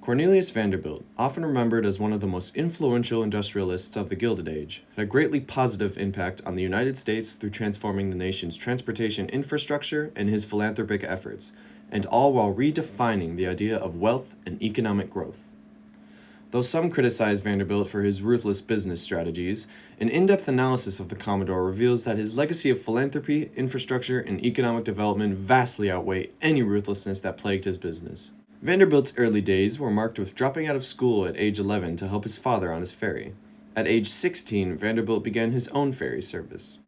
Cornelius Vanderbilt, often remembered as one of the most influential industrialists of the Gilded Age, had a greatly positive impact on the United States through transforming the nation's transportation infrastructure and his philanthropic efforts, and all while redefining the idea of wealth and economic growth. Though some criticize Vanderbilt for his ruthless business strategies, an in-depth analysis of the Commodore reveals that his legacy of philanthropy, infrastructure, and economic development vastly outweigh any ruthlessness that plagued his business. Vanderbilt's early days were marked with dropping out of school at age 11 to help his father on his ferry. At age 16, Vanderbilt began his own ferry service.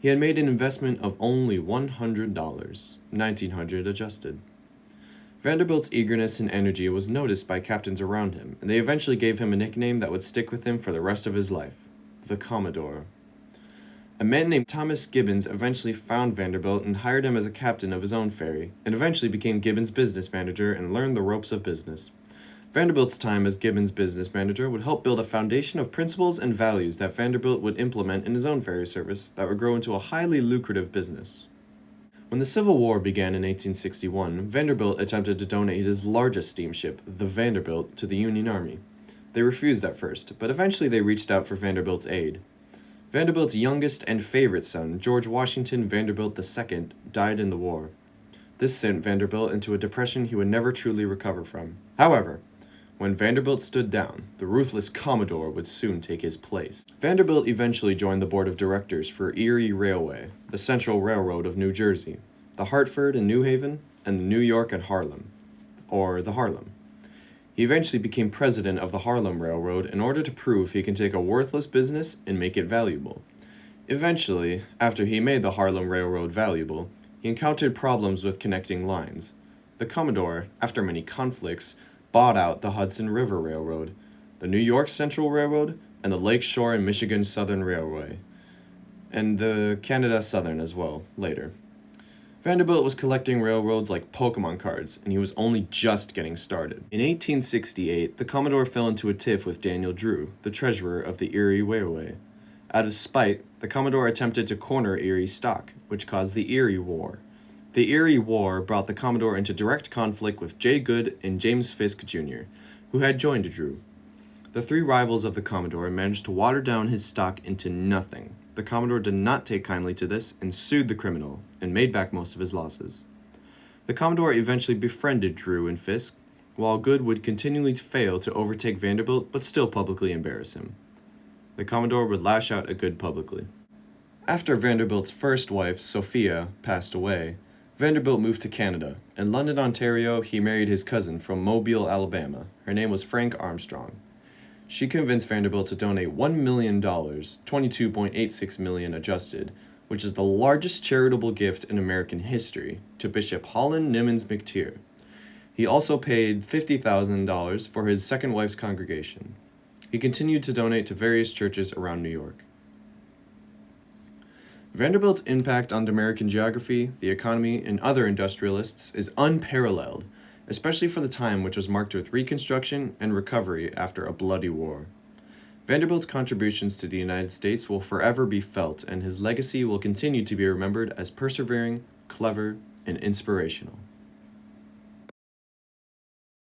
He had made an investment of only $100, $1,900 adjusted. Vanderbilt's eagerness and energy was noticed by captains around him, and they eventually gave him a nickname that would stick with him for the rest of his life, the Commodore. A man named Thomas Gibbons eventually found Vanderbilt and hired him as a captain of his own ferry, and eventually became Gibbons' business manager and learned the ropes of business. Vanderbilt's time as Gibbons' business manager would help build a foundation of principles and values that Vanderbilt would implement in his own ferry service that would grow into a highly lucrative business. When the Civil War began in 1861, Vanderbilt attempted to donate his largest steamship, the Vanderbilt, to the Union Army. They refused at first, but eventually they reached out for Vanderbilt's aid. Vanderbilt's youngest and favorite son, George Washington Vanderbilt II, died in the war. This sent Vanderbilt into a depression he would never truly recover from. However, when Vanderbilt stood down, the ruthless Commodore would soon take his place. Vanderbilt eventually joined the board of directors for Erie Railway, the Central Railroad of New Jersey, the Hartford and New Haven, and the New York and Harlem, or the Harlem. He eventually became president of the Harlem Railroad in order to prove he can take a worthless business and make it valuable. Eventually, after he made the Harlem Railroad valuable, he encountered problems with connecting lines. The Commodore, after many conflicts, bought out the Hudson River Railroad, the New York Central Railroad, and the Lake Shore and Michigan Southern Railway, and the Canada Southern as well, later. Vanderbilt was collecting railroads like Pokemon cards, and he was only just getting started. In 1868, the Commodore fell into a tiff with Daniel Drew, the treasurer of the Erie Railway. Out of spite, the Commodore attempted to corner Erie's stock, which caused the Erie War. The Erie War brought the Commodore into direct conflict with Jay Goode and James Fisk Jr., who had joined Drew. The three rivals of the Commodore managed to water down his stock into nothing. The Commodore did not take kindly to this and sued the criminal, and made back most of his losses. The Commodore eventually befriended Drew and Fisk, while Goode would continually fail to overtake Vanderbilt but still publicly embarrass him. The Commodore would lash out at Goode publicly. After Vanderbilt's first wife, Sophia, passed away, Vanderbilt moved to Canada. In London, Ontario, he married his cousin from Mobile, Alabama. Her name was Frank Armstrong. She convinced Vanderbilt to donate $1 million, $22.86 million adjusted, which is the largest charitable gift in American history, to Bishop Holland Nimmons McTeer. He also paid $50,000 for his second wife's congregation. He continued to donate to various churches around New York. Vanderbilt's impact on American geography, the economy, and other industrialists is unparalleled, especially for the time which was marked with Reconstruction and recovery after a bloody war. Vanderbilt's contributions to the United States will forever be felt, and his legacy will continue to be remembered as persevering, clever, and inspirational.